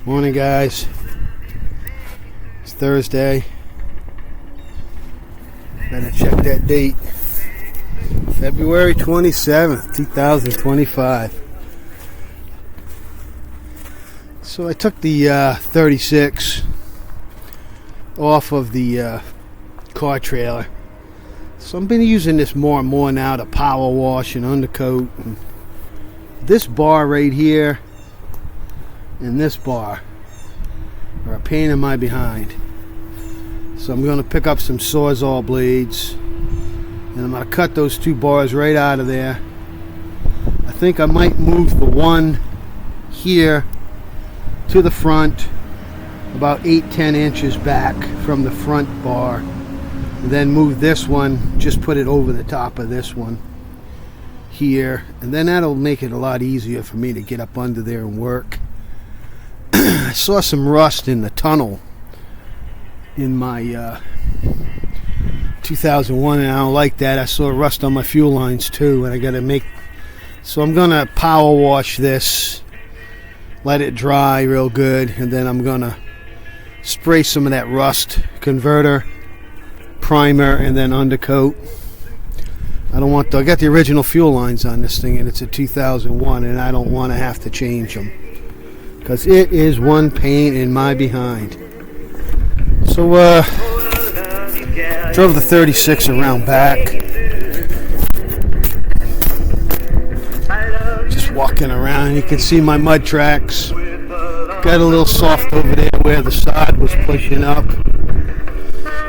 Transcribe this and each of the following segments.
Morning, guys. It's Thursday. Better check that date. February 27th, 2025. So I took the 36 off of the car trailer. So I've been using this more and more now to power wash and undercoat. And this bar right here and this bar are a pain in my behind. So I'm going to pick up some Sawzall blades and I'm going to cut those two bars right out of there. I think I might move the one here to the front about 8-10 inches back from the front bar, and then move this one, just put it over the top of this one here, and then that'll make it a lot easier for me to get up under there and work. I saw some rust in the tunnel in my 2001, and I don't like that. I saw rust on my fuel lines too, and I gotta make, so I'm gonna power wash this, let it dry real good, and then I'm gonna spray some of that rust converter primer and then undercoat. I got the original fuel lines on this thing, and it's a 2001, and I don't want to have to change them because it is one pain in my behind. So drove the 36 around back, just walking around. You can see my mud tracks. Got a little soft over there where the sod was pushing up.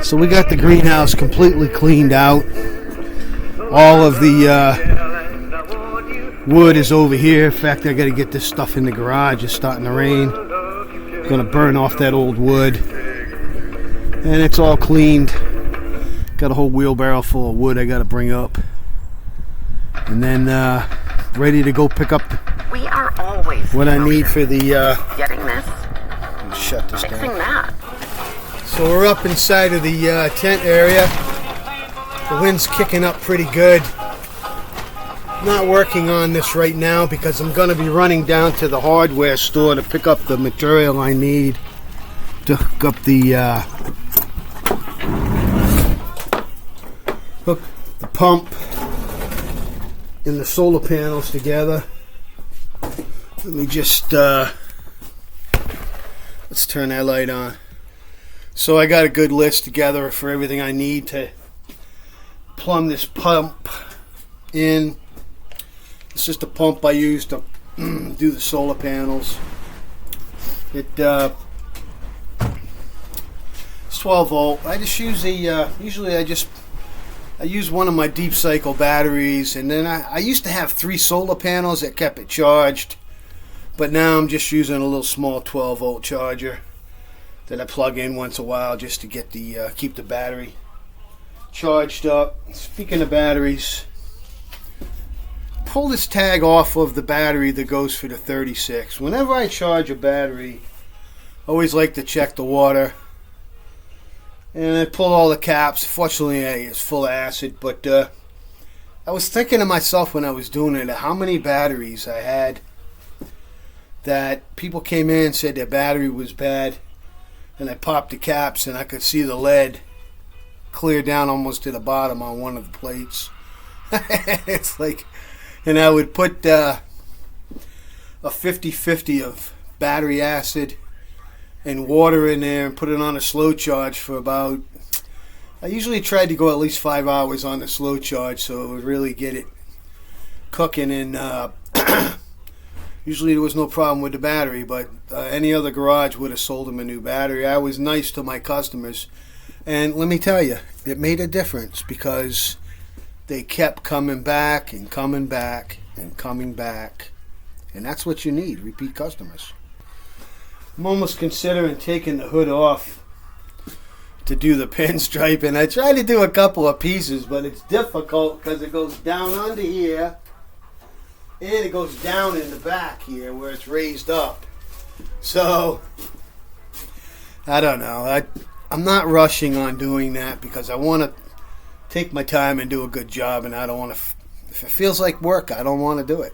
So we got the greenhouse completely cleaned out. All of the wood is over here. In fact, I got to get this stuff in the garage. It's starting to rain. I'm going to burn off that old wood. And it's all cleaned. Got a whole wheelbarrow full of wood I got to bring up. And then ready to go pick up we are always what I need for the getting this, shut this fixing down. that. So we're up inside of the tent area. The wind's kicking up pretty good. Not working on this right now because I'm going to be running down to the hardware store to pick up the material I need to hook up the pump and the solar panels together. Let me just let's turn that light on. So I got a good list together for everything I need to plumb this pump in. It's just a pump I use to do the solar panels. It's 12 volt. I just use usually I use one of my deep cycle batteries, and then I used to have 3 solar panels that kept it charged, but now I'm just using a little small 12 volt charger that I plug in once a while just to get the keep the battery charged up. Speaking of batteries, pull this tag off of the battery that goes for the 36. Whenever I charge a battery, I always like to check the water. And I pull all the caps. Fortunately, it's full of acid, but I was thinking to myself when I was doing it how many batteries I had that people came in and said their battery was bad, and I popped the caps and I could see the lead clear down almost to the bottom on one of the plates. It's like, and I would put a 50-50 of battery acid and water in there and put it on a slow charge for about, I usually tried to go at least 5 hours on the slow charge so it would really get it cooking. And usually there was no problem with the battery, but any other garage would have sold them a new battery. I was nice to my customers, and let me tell you, it made a difference because they kept coming back and coming back and coming back, and that's what you need, repeat customers. I'm almost considering taking the hood off to do the pinstriping. I tried to do a couple of pieces, but it's difficult because it goes down under here and it goes down in the back here where it's raised up. So I don't know. I'm not rushing on doing that because I want to take my time and do a good job, and I don't want to, if it feels like work, I don't want to do it.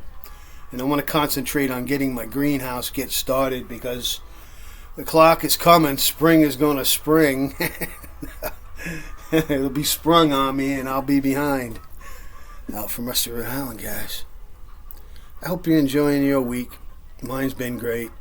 And I want to concentrate on getting my greenhouse get started because The clock is coming. Spring is going to spring. It'll be sprung on me, and I'll be behind. Out from Rusty Rhode Island, guys. I hope you're enjoying your week. Mine's been great.